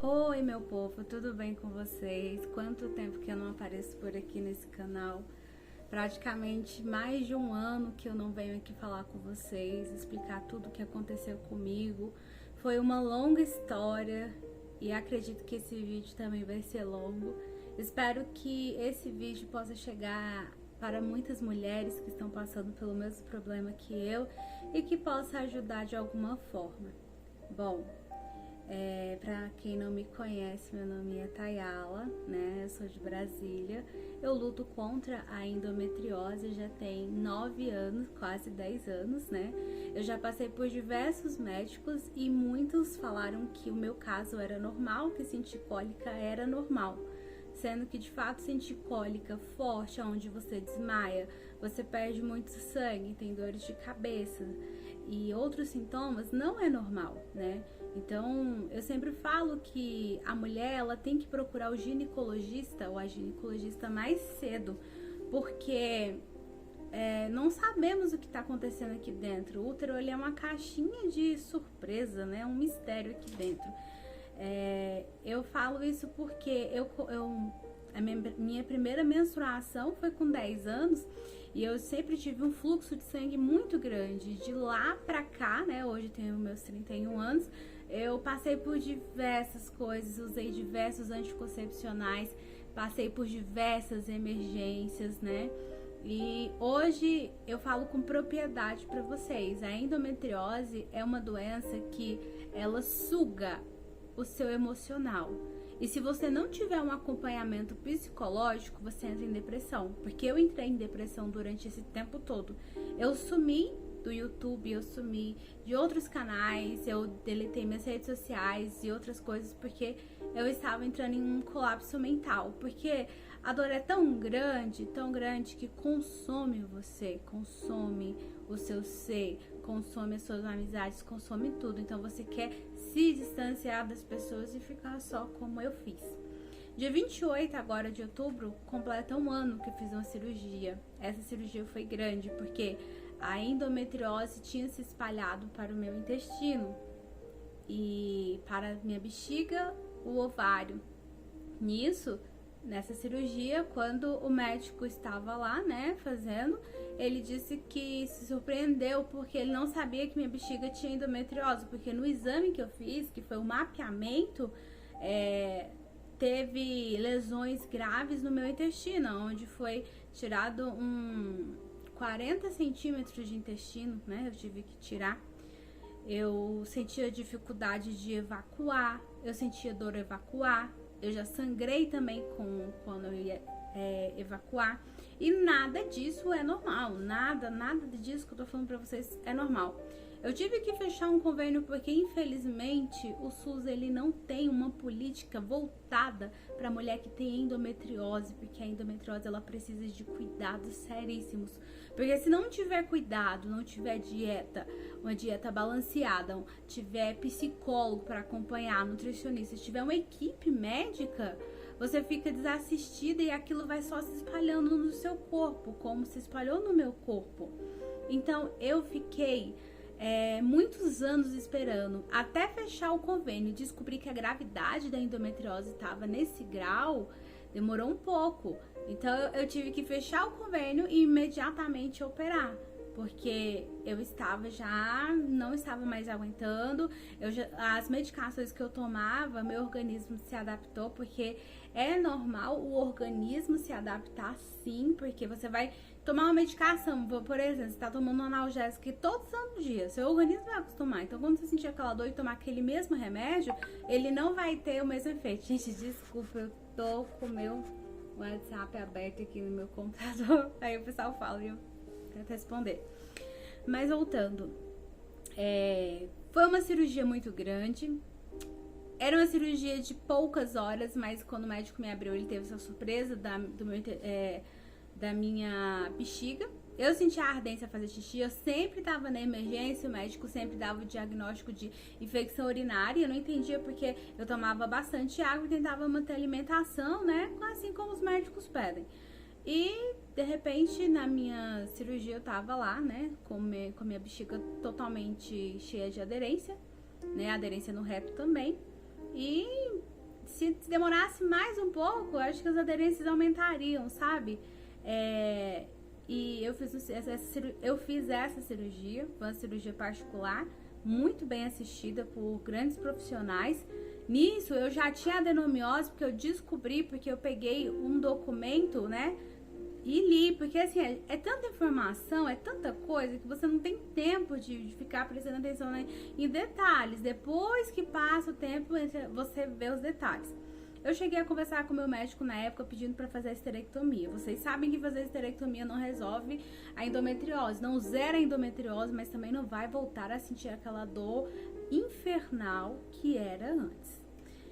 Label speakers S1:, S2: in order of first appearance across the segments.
S1: Oi, meu povo, tudo bem com vocês? Quanto tempo que eu não apareço por aqui nesse canal? Praticamente mais de um ano que eu não venho aqui falar com vocês, explicar tudo o que aconteceu comigo. Foi uma longa história e acredito que esse vídeo também vai ser longo. Espero que esse vídeo possa chegar para muitas mulheres que estão passando pelo mesmo problema que eu e que possa ajudar de alguma forma. Bom, para quem não me conhece, meu nome é Tayala, né? Eu sou de Brasília. Eu luto contra a endometriose já tem 9 anos, quase 10 anos, né? Eu já passei por diversos médicos e muitos falaram que o meu caso era normal, que sentir cólica era normal. Sendo que de fato sentir cólica forte, onde você desmaia, você perde muito sangue, tem dores de cabeça e outros sintomas, não é normal, né? Então, eu sempre falo que a mulher, ela tem que procurar o ginecologista ou a ginecologista mais cedo, porque não sabemos o que está acontecendo aqui dentro. O útero, ele é uma caixinha de surpresa, né? Um mistério aqui dentro. Eu falo isso porque a minha primeira menstruação foi com 10 anos e eu sempre tive um fluxo de sangue muito grande. De lá pra cá, né, hoje tenho meus 31 anos, eu passei por diversas coisas, usei diversos anticoncepcionais, passei por diversas emergências, né? E hoje eu falo com propriedade pra vocês. A endometriose é uma doença que ela suga o seu emocional. E se você não tiver um acompanhamento psicológico, você entra em depressão. Porque eu entrei em depressão durante esse tempo todo. Eu sumi do YouTube, eu sumi de outros canais, eu deletei minhas redes sociais e outras coisas porque eu estava entrando em um colapso mental. Porque a dor é tão grande que consome você, consome o seu ser, consome as suas amizades, consome tudo. Então você quer se distanciar das pessoas e ficar só como eu fiz. Dia 28 agora de outubro, completa um ano que eu fiz uma cirurgia. Essa cirurgia foi grande porque a endometriose tinha se espalhado para o meu intestino e para a minha bexiga, o ovário. Nessa cirurgia, quando o médico estava lá, né, fazendo, ele disse que se surpreendeu porque ele não sabia que minha bexiga tinha endometriose, porque no exame que eu fiz, que foi o mapeamento, teve lesões graves no meu intestino, onde foi tirado 40 centímetros de intestino, né, eu tive que tirar. Eu sentia dificuldade de evacuar, eu sentia dor a evacuar. Eu já sangrei também quando eu ia evacuar. E nada disso é normal. Nada disso que eu tô falando pra vocês é normal. Eu tive que fechar um convênio porque, infelizmente, o SUS ele não tem uma política voltada para mulher que tem endometriose, porque a endometriose ela precisa de cuidados seríssimos. Porque se não tiver cuidado, não tiver dieta, uma dieta balanceada, tiver psicólogo para acompanhar, nutricionista, tiver uma equipe médica, você fica desassistida e aquilo vai só se espalhando no seu corpo, como se espalhou no meu corpo. Então eu fiquei muitos anos esperando até fechar o convênio e descobrir que a gravidade da endometriose estava nesse grau, demorou um pouco. Então eu tive que fechar o convênio e imediatamente operar, porque eu não estava mais aguentando. As medicações que eu tomava, meu organismo se adaptou, porque é normal o organismo se adaptar sim, porque você vai tomar uma medicação, por exemplo, você tá tomando um analgésico todos os dias, seu organismo vai acostumar. Então quando você sentir aquela dor e tomar aquele mesmo remédio, ele não vai ter o mesmo efeito. Gente, desculpa, eu tô com o meu WhatsApp aberto aqui no meu computador, aí o pessoal fala e eu tento responder. Mas voltando, foi uma cirurgia muito grande. Era uma cirurgia de poucas horas, mas quando o médico me abriu, ele teve essa surpresa da minha bexiga. Eu senti a ardência a fazer xixi, eu sempre tava na emergência, o médico sempre dava o diagnóstico de infecção urinária. Eu não entendia porque eu tomava bastante água e tentava manter a alimentação, né? Assim como os médicos pedem. E, de repente, na minha cirurgia eu tava lá, né? Com a minha bexiga totalmente cheia de aderência, né? Aderência no reto também. E se demorasse mais um pouco, eu acho que as aderências aumentariam, sabe? E eu fiz essa cirurgia, foi uma cirurgia particular, muito bem assistida por grandes profissionais. Nisso eu já tinha adenomiose, porque eu descobri, porque eu peguei um documento, né, e li, porque assim, é tanta informação, é tanta coisa, que você não tem tempo de ficar prestando atenção, né, em detalhes. Depois que passa o tempo, você vê os detalhes. Eu cheguei a conversar com o meu médico na época pedindo para fazer a esterectomia. Vocês sabem que fazer a esterectomia não resolve a endometriose, não zera a endometriose, mas também não vai voltar a sentir aquela dor infernal que era antes.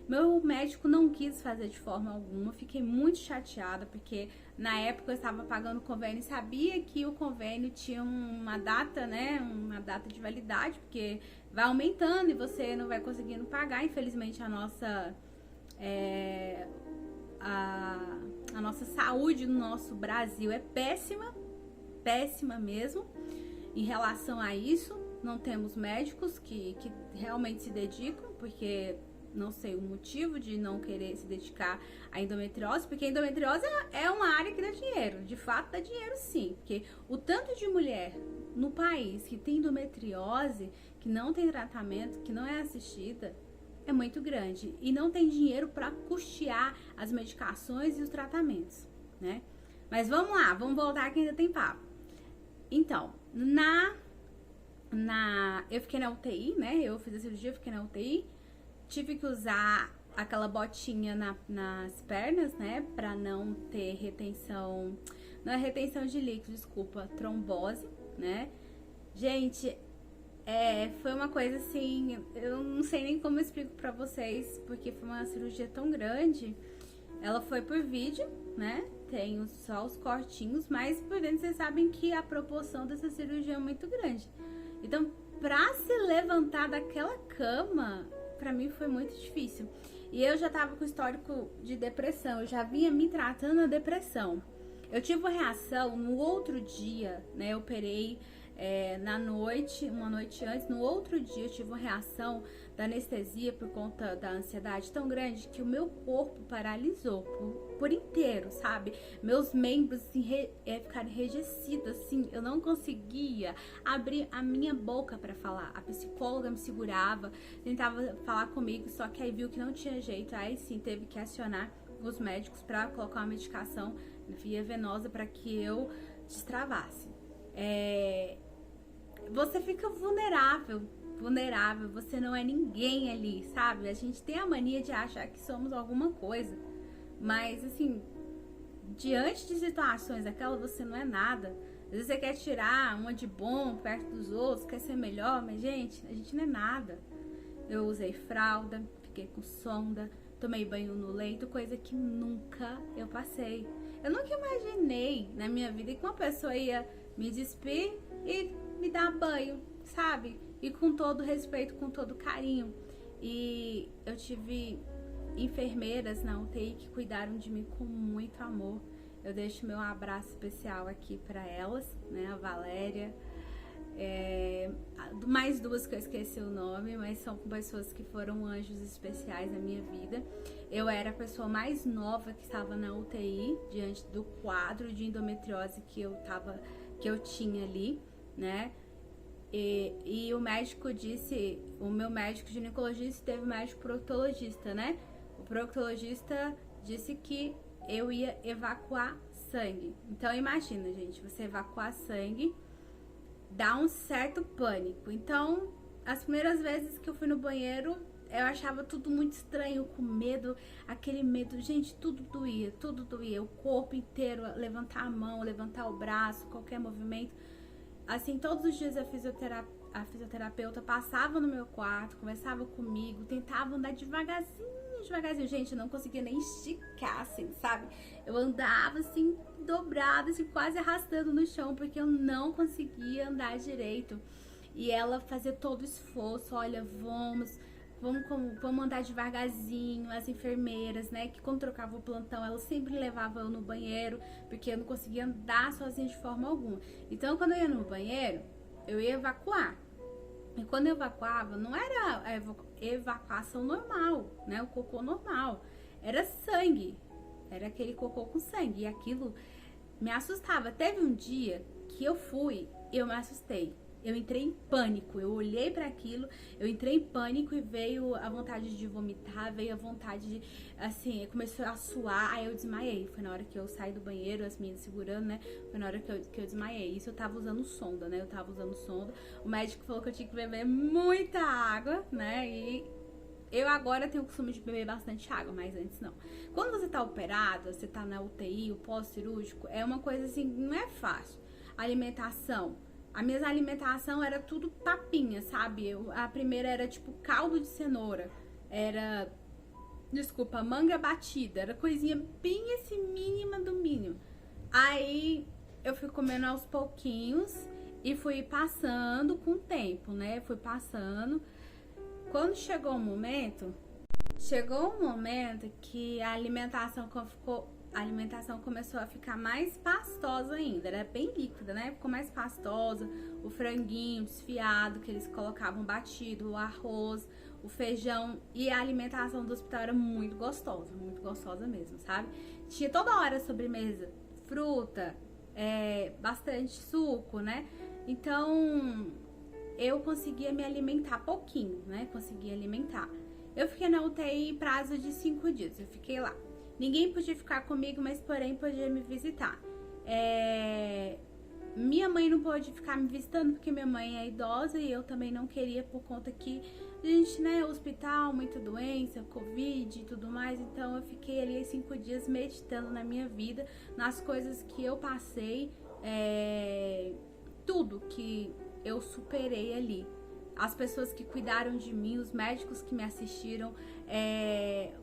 S1: Meu médico não quis fazer de forma alguma, fiquei muito chateada, porque na época eu estava pagando o convênio e sabia que o convênio tinha uma data, né, uma data de validade, porque vai aumentando e você não vai conseguindo pagar. Infelizmente a nossa saúde no nosso Brasil é péssima, péssima mesmo em relação a isso. Não temos médicos que realmente se dedicam, porque não sei o motivo de não querer se dedicar à endometriose, porque a endometriose é uma área que dá dinheiro, de fato dá dinheiro sim, porque o tanto de mulher no país que tem endometriose, que não tem tratamento, que não é assistida, é muito grande e não tem dinheiro para custear as medicações e os tratamentos, né? Mas vamos lá, vamos voltar que ainda tem papo. Então, eu fiquei na UTI, né? Eu fiz a cirurgia, fiquei na UTI. Tive que usar aquela botinha nas pernas, né? Pra não ter retenção. Não é retenção de líquido, desculpa, trombose, né? Gente, foi uma coisa assim. Eu não sei nem como eu explico pra vocês, porque foi uma cirurgia tão grande. Ela foi por vídeo, né? Tenho só os cortinhos, mas por dentro vocês sabem que a proporção dessa cirurgia é muito grande. Então, pra se levantar daquela cama, pra mim foi muito difícil. E eu já tava com histórico de depressão, eu já vinha me tratando a depressão. Eu tive uma reação no outro dia, né? Eu operei na noite, uma noite antes. No outro dia eu tive uma reação da anestesia por conta da ansiedade tão grande que o meu corpo paralisou por inteiro, sabe? Meus membros assim, ficaram enrijecidos, assim, eu não conseguia abrir a minha boca pra falar. A psicóloga me segurava, tentava falar comigo, só que aí viu que não tinha jeito, aí sim teve que acionar os médicos pra colocar uma medicação via venosa para que eu destravasse. Você fica vulnerável, você não é ninguém ali, sabe? A gente tem a mania de achar que somos alguma coisa, mas assim, diante de situações daquela, você não é nada. Às vezes você quer tirar uma de bom perto dos outros, quer ser melhor, mas gente, a gente não é nada. Eu usei fralda, fiquei com sonda, tomei banho no leito, coisa que nunca eu passei. Eu nunca imaginei na minha vida que uma pessoa ia me despir e me dar banho, sabe? E com todo respeito, com todo carinho. E eu tive enfermeiras na UTI que cuidaram de mim com muito amor. Eu deixo meu abraço especial aqui para elas, né? A Valéria, mais duas que eu esqueci o nome, mas são pessoas que foram anjos especiais na minha vida. Eu era a pessoa mais nova que estava na UTI, diante do quadro de endometriose que eu tinha ali, né? E o médico disse, o meu médico ginecologista teve um médico proctologista, né? O proctologista disse que eu ia evacuar sangue. Então imagina, gente, você evacuar sangue dá um certo pânico. Então, as primeiras vezes que eu fui no banheiro, eu achava tudo muito estranho, com medo, aquele medo, gente, tudo doía, o corpo inteiro, levantar a mão, levantar o braço, qualquer movimento. Assim, todos os dias a fisioterapeuta passava no meu quarto, conversava comigo, tentava andar devagarzinho. Gente, eu não conseguia nem esticar, assim, sabe? Eu andava, assim, dobrada, assim, quase arrastando no chão, porque eu não conseguia andar direito. E ela fazia todo o esforço, olha, vamos andar devagarzinho. As enfermeiras, né, que quando trocava o plantão, elas sempre levavam eu no banheiro, porque eu não conseguia andar sozinha de forma alguma. Então, quando eu ia no banheiro, eu ia evacuar. E quando eu evacuava, não era a evacuação normal, né? O cocô normal. Era sangue. Era aquele cocô com sangue. E aquilo me assustava. Teve um dia que eu me assustei. Eu entrei em pânico. Eu olhei para aquilo, eu entrei em pânico e veio a vontade de vomitar, veio a vontade de, assim, começou a suar, aí eu desmaiei. Foi na hora que eu saí do banheiro, as meninas segurando, né? Foi na hora que eu desmaiei. Isso eu tava usando sonda, né? Eu tava usando sonda. O médico falou que eu tinha que beber muita água, né? E eu agora tenho o costume de beber bastante água, mas antes não. Quando você tá operado, você tá na UTI, o pós-cirúrgico, é uma coisa assim, não é fácil. Alimentação. A minha alimentação era tudo papinha, sabe? A primeira era tipo caldo de cenoura. Era, desculpa, manga batida. Era coisinha bem assim, mínima do mínimo. Aí eu fui comendo aos pouquinhos e fui passando com o tempo, né? Fui passando. Quando chegou um momento que a alimentação começou a ficar mais pastosa ainda. Era bem líquida, né? Ficou mais pastosa. O franguinho desfiado que eles colocavam batido, o arroz, o feijão. E a alimentação do hospital era muito gostosa mesmo, sabe? Tinha toda hora sobremesa, fruta, bastante suco, né? Então eu conseguia me alimentar pouquinho, né? Conseguia alimentar. Eu fiquei na UTI prazo de 5 dias. Eu fiquei lá. Ninguém podia ficar comigo, mas porém podia me visitar. Minha mãe não pôde ficar me visitando porque minha mãe é idosa e eu também não queria por conta que a gente, né, hospital, muita doença, Covid e tudo mais. Então eu fiquei ali 5 dias meditando na minha vida, nas coisas que eu passei, tudo que eu superei ali. As pessoas que cuidaram de mim, os médicos que me assistiram,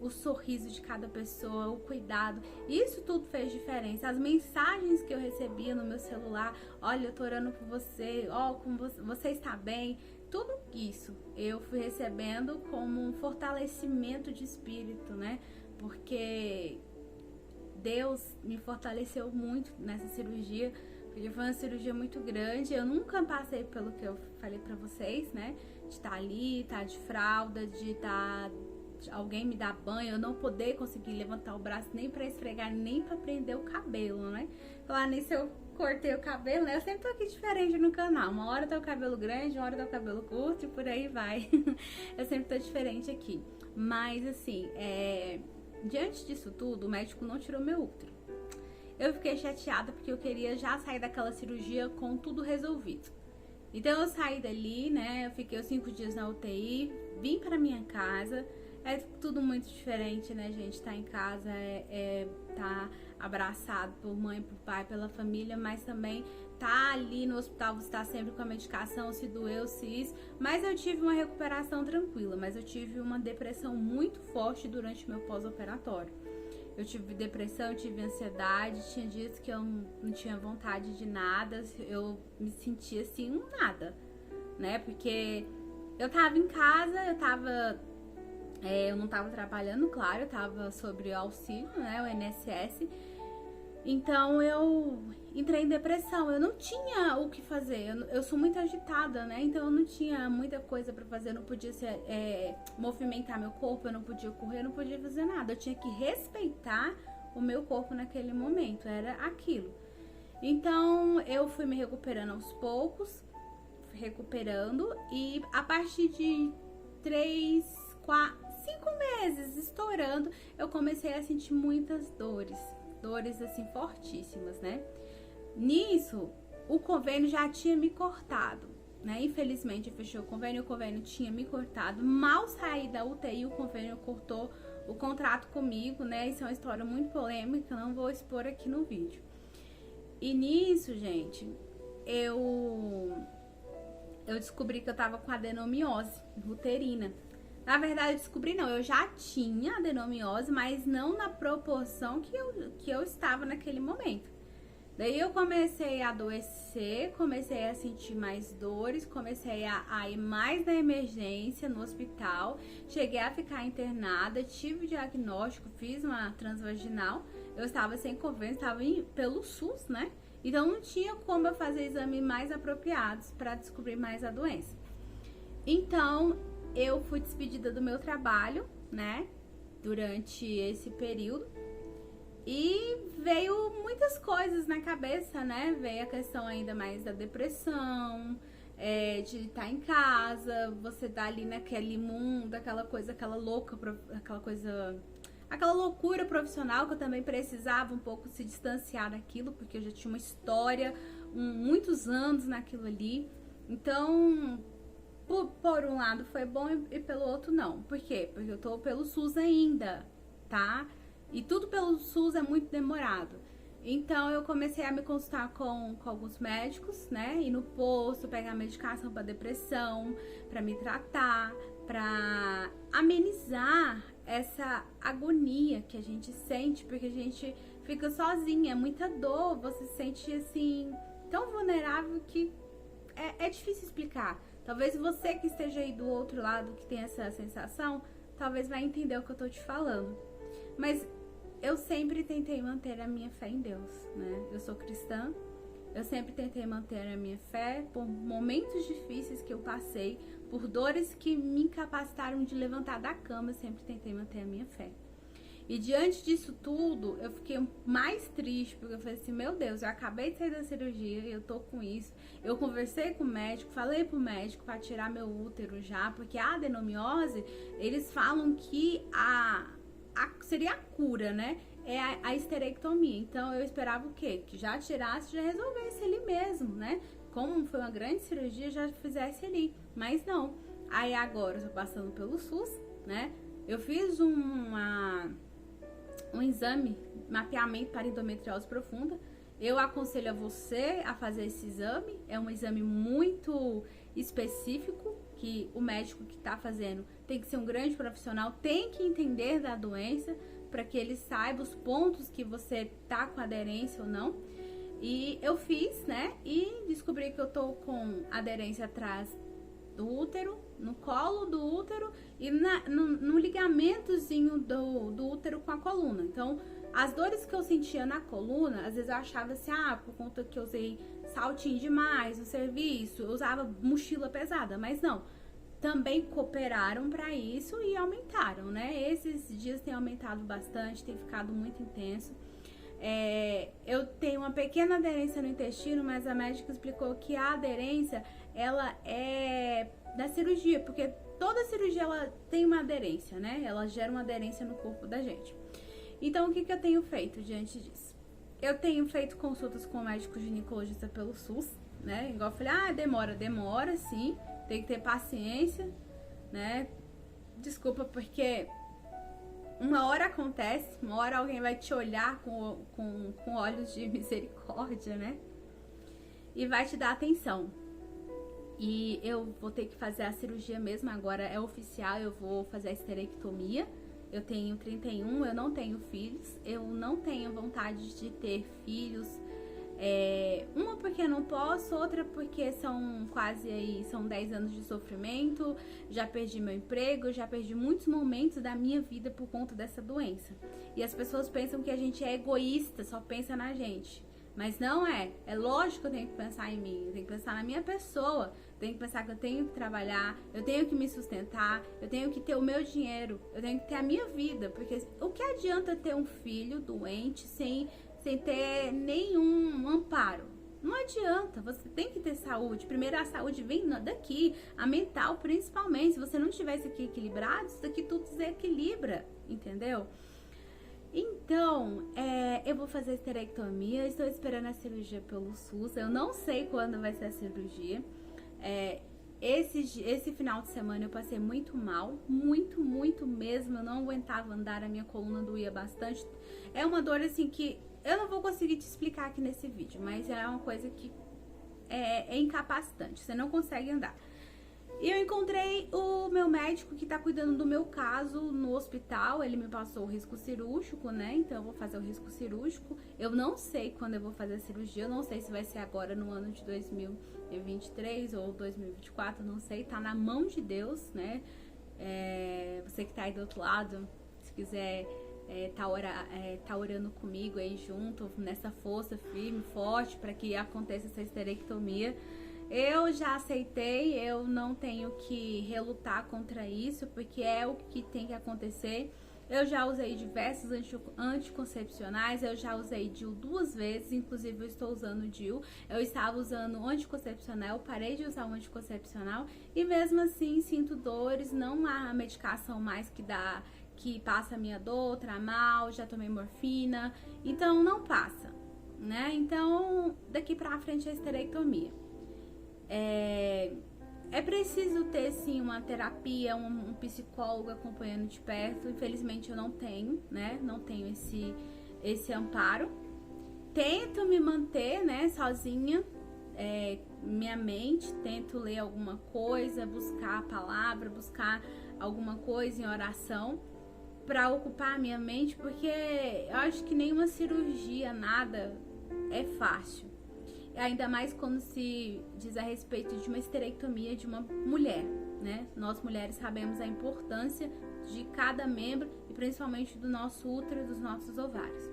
S1: o sorriso de cada pessoa, o cuidado, isso tudo fez diferença. As mensagens que eu recebia no meu celular, olha, eu tô orando por você, ó, como você está bem, tudo isso eu fui recebendo como um fortalecimento de espírito, né? Porque Deus me fortaleceu muito nessa cirurgia. Porque foi uma cirurgia muito grande. Eu nunca passei pelo que eu falei pra vocês, né? De estar ali, estar de fralda, de alguém me dar banho, eu não poder conseguir levantar o braço nem pra esfregar, nem pra prender o cabelo, né? Falar nisso, eu cortei o cabelo, né? Eu sempre tô aqui diferente no canal. Uma hora tá o cabelo grande, uma hora tá o cabelo curto e por aí vai. Eu sempre tô diferente aqui. Mas, assim, diante disso tudo, o médico não tirou meu útero. Eu fiquei chateada porque eu queria já sair daquela cirurgia com tudo resolvido. Então eu saí dali, né? Eu fiquei os 5 dias na UTI, vim pra minha casa. É tudo muito diferente, né, gente? Tá em casa, tá abraçado por mãe, por pai, pela família, mas também tá ali no hospital, você tá sempre com a medicação, se doeu, se isso. Mas eu tive uma recuperação tranquila, mas eu tive uma depressão muito forte durante o meu pós-operatório. Eu tive depressão, eu tive ansiedade, tinha dias que eu não tinha vontade de nada, eu me sentia assim, um nada, né? Porque eu tava em casa, eu não tava trabalhando, claro, eu tava sobre auxílio, né, o INSS. Então eu entrei em depressão, eu não tinha o que fazer, eu sou muito agitada, né? Então eu não tinha muita coisa pra fazer, eu não podia movimentar meu corpo, eu não podia correr, eu não podia fazer nada. Eu tinha que respeitar o meu corpo naquele momento, era aquilo. Então eu fui me recuperando aos poucos, e a partir de 3, 4, 5 meses estourando, eu comecei a sentir muitas dores assim fortíssimas, né? Nisso, o convênio já tinha me cortado, né? Infelizmente, fechou o convênio tinha me cortado. Mal saí da UTI, o convênio cortou o contrato comigo, né? Isso é uma história muito polêmica, não vou expor aqui no vídeo. E nisso, gente, eu descobri que eu tava com adenomiose uterina. Na verdade, eu descobri não, eu já tinha adenomiose, mas não na proporção que eu estava naquele momento. Daí eu comecei a adoecer, comecei a sentir mais dores, comecei a ir mais na emergência, no hospital. Cheguei a ficar internada, tive diagnóstico, fiz uma transvaginal. Eu estava sem convênio, estava pelo SUS, né? Então não tinha como eu fazer exames mais apropriados para descobrir mais a doença. Então, eu fui despedida do meu trabalho, né, durante esse período. E veio muitas coisas na cabeça, né? Veio a questão ainda mais da depressão, de estar em casa, você tá ali naquele mundo, aquela coisa, aquela loucura profissional que eu também precisava um pouco se distanciar daquilo, porque eu já tinha uma história, muitos anos naquilo ali. Então, por um lado foi bom e pelo outro não. Por quê? Porque eu tô pelo SUS ainda, tá? E tudo pelo SUS é muito demorado. Então eu comecei a me consultar com alguns médicos, né? Ir no posto, pegar medicação para depressão, para me tratar, para amenizar essa agonia que a gente sente, porque a gente fica sozinha, é muita dor, você se sente assim, tão vulnerável que é difícil explicar. Talvez você que esteja aí do outro lado, que tem essa sensação, talvez vai entender o que eu tô te falando. Mas eu sempre tentei manter a minha fé em Deus, né? Eu sou cristã, eu sempre tentei manter a minha fé por momentos difíceis que eu passei, por dores que me incapacitaram de levantar da cama, eu sempre tentei manter a minha fé. E diante disso tudo, eu fiquei mais triste, porque eu falei assim, meu Deus, eu acabei de sair da cirurgia, eu tô com isso. Eu conversei com o médico, falei pro médico para tirar meu útero já, porque a adenomiose, eles falam que seria a cura, né? É a esterectomia. Então eu esperava o quê? Que já tirasse, já resolvesse ali mesmo, né? Como foi uma grande cirurgia, já fizesse ali. Mas não. Aí agora eu tô passando pelo SUS, né? Eu fiz um exame, mapeamento para endometriose profunda. Eu aconselho a você a fazer esse exame. É um exame muito específico, que o médico que está fazendo tem que ser um grande profissional, tem que entender da doença, para que ele saiba os pontos que você tá com aderência ou não. E eu fiz, né? E descobri que eu tô com aderência atrás do útero, no colo do útero e no ligamentozinho do útero com a coluna. Então, as dores que eu sentia na coluna, às vezes eu achava assim, por conta que eu usei saltinho demais no serviço, eu usava mochila pesada, mas não. Também cooperaram para isso e aumentaram, né? Esses dias tem aumentado bastante, tem ficado muito intenso. Eu tenho uma pequena aderência no intestino, mas a médica explicou que a aderência, ela é da cirurgia, porque toda cirurgia ela tem uma aderência, né? Ela gera uma aderência no corpo da gente. Então, o que eu tenho feito diante disso? Eu tenho feito consultas com o médico ginecologista pelo SUS, né? Igual eu falei, demora sim, tem que ter paciência, né? Desculpa, porque uma hora acontece, uma hora alguém vai te olhar com olhos de misericórdia, né? E vai te dar atenção. E eu vou ter que fazer a cirurgia mesmo, agora é oficial, eu vou fazer a esterectomia. Eu tenho 31, eu não tenho filhos, eu não tenho vontade de ter filhos. Uma porque não posso, outra porque são 10 anos de sofrimento, já perdi meu emprego, já perdi muitos momentos da minha vida por conta dessa doença. E as pessoas pensam que a gente é egoísta, só pensa na gente. Mas não é. É lógico que eu tenho que pensar em mim, eu tenho que pensar na minha pessoa, eu tenho que pensar que eu tenho que trabalhar, eu tenho que me sustentar, eu tenho que ter o meu dinheiro, eu tenho que ter a minha vida. Porque o que adianta ter um filho doente sem ter nenhum amparo? Não adianta, você tem que ter saúde. Primeiro a saúde vem daqui, a mental principalmente. Se você não tiver isso aqui equilibrado, isso daqui tudo desequilibra, entendeu? Então, eu vou fazer esterectomia, estou esperando a cirurgia pelo SUS, eu não sei quando vai ser a cirurgia. Esse final de semana eu passei muito mal, muito mesmo, eu não aguentava andar, a minha coluna doía bastante. É uma dor assim que eu não vou conseguir te explicar aqui nesse vídeo, mas é uma coisa que é incapacitante, você não consegue andar. E eu encontrei o meu médico que tá cuidando do meu caso no hospital. Ele me passou o risco cirúrgico, né? Então eu vou fazer o risco cirúrgico. Eu não sei quando eu vou fazer a cirurgia. Eu não sei se vai ser agora no ano de 2023 ou 2024. Não sei. Tá na mão de Deus, né? Você que tá aí do outro lado, se quiser tá orando comigo aí junto, nessa força firme, forte, para que aconteça essa esterectomia. eu já aceitei, eu não tenho que relutar contra isso, porque é o que tem que acontecer. Eu já usei diversos anticoncepcionais, eu já usei DIU 2 vezes, inclusive eu estou usando DIU. Eu estava usando anticoncepcional, parei de usar o anticoncepcional e mesmo assim sinto dores, não há medicação mais que passa a minha dor, tramal, já tomei morfina, então não passa, né? Então daqui pra frente é esterectomia. É preciso ter sim uma terapia, um psicólogo acompanhando de perto. Infelizmente eu não tenho, né? Não tenho esse amparo. Tento me manter, né, sozinha, minha mente, tento ler alguma coisa, buscar a palavra, buscar alguma coisa em oração para ocupar a minha mente, porque eu acho que nenhuma cirurgia, nada é fácil. Ainda mais quando se diz a respeito de uma esterectomia de uma mulher, né? Nós mulheres sabemos a importância de cada membro e principalmente do nosso útero e dos nossos ovários.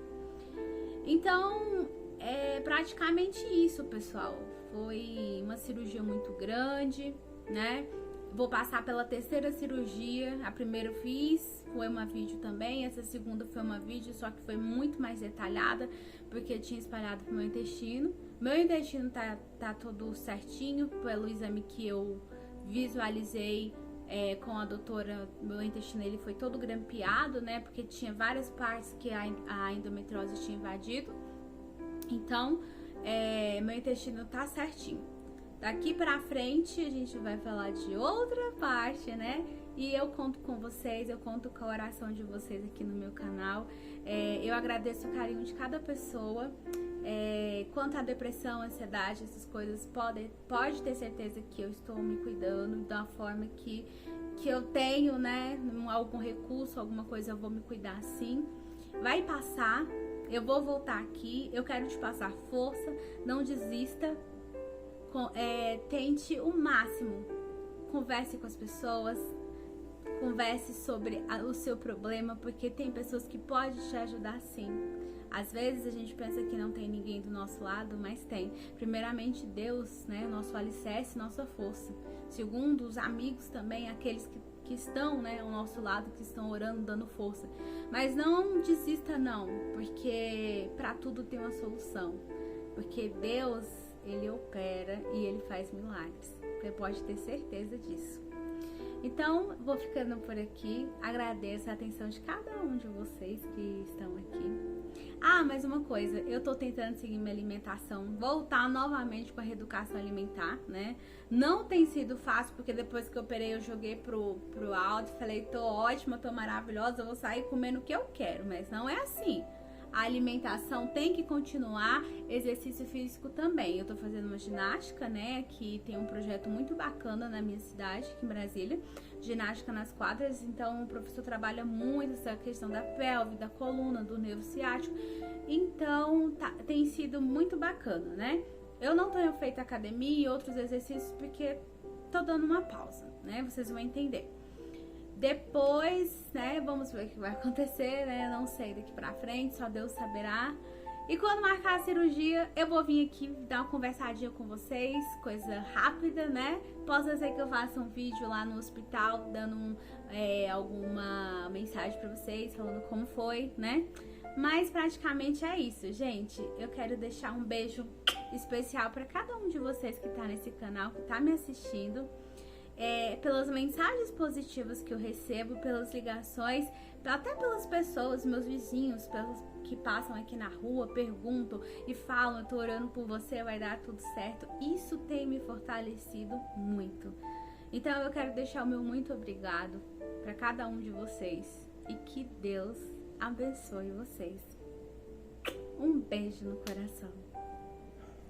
S1: Então, é praticamente isso, pessoal. Foi uma cirurgia muito grande, né? Vou passar pela terceira cirurgia. A primeira eu fiz, foi uma vídeo também. Essa segunda foi uma vídeo, só que foi muito mais detalhada, porque eu tinha espalhado pro meu intestino. Meu intestino tá todo certinho, pelo exame que eu visualizei com a doutora. Meu intestino ele foi todo grampeado, né? Porque tinha várias partes que a endometriose tinha invadido. Então, meu intestino tá certinho. Daqui pra frente a gente vai falar de outra parte, né? E eu conto com vocês, eu conto com a oração de vocês aqui no meu canal. Eu agradeço o carinho de cada pessoa. Quanto à depressão, ansiedade, essas coisas, pode ter certeza que eu estou me cuidando da forma que eu tenho, né? Algum recurso, alguma coisa, eu vou me cuidar sim. Vai passar, eu vou voltar aqui, eu quero te passar força, não desista. Tente o máximo, converse com as pessoas, converse sobre o seu problema, porque tem pessoas que podem te ajudar sim. Às vezes a gente pensa que não tem ninguém do nosso lado, mas tem. Primeiramente Deus, né, nosso alicerce, nossa força. Segundo, os amigos também, aqueles que estão, né, ao nosso lado, que estão orando, dando força. Mas não desista não, porque para tudo tem uma solução. Porque Deus, Ele opera e Ele faz milagres. Você pode ter certeza disso. Então, vou ficando por aqui. Agradeço a atenção de cada um de vocês que estão aqui. Ah, mais uma coisa. Eu tô tentando seguir minha alimentação, voltar novamente com a reeducação alimentar, né? Não tem sido fácil, porque depois que eu operei, eu joguei pro alto. Falei, tô ótima, tô maravilhosa, eu vou sair comendo o que eu quero. Mas não é assim. A alimentação tem que continuar, exercício físico também. Eu tô fazendo uma ginástica, né, que tem um projeto muito bacana na minha cidade, aqui em Brasília, ginástica nas quadras. Então o professor trabalha muito essa questão da pelve, da coluna, do nervo ciático. Então tem sido muito bacana, né? Eu não tenho feito academia e outros exercícios porque tô dando uma pausa, né? Vocês vão entender. Depois, né, vamos ver o que vai acontecer, né, não sei daqui pra frente, só Deus saberá. E quando marcar a cirurgia, eu vou vir aqui dar uma conversadinha com vocês, coisa rápida, né. Posso ser que eu faça um vídeo lá no hospital, dando alguma mensagem pra vocês, falando como foi, né. Mas praticamente é isso, gente. Eu quero deixar um beijo especial pra cada um de vocês que tá nesse canal, que tá me assistindo. Pelas mensagens positivas que eu recebo, pelas ligações, até pelas pessoas, meus vizinhos, pelos que passam aqui na rua, perguntam e falam, eu tô orando por você, vai dar tudo certo. Isso tem me fortalecido muito. Então eu quero deixar o meu muito obrigado para cada um de vocês e que Deus abençoe vocês. Um beijo no coração.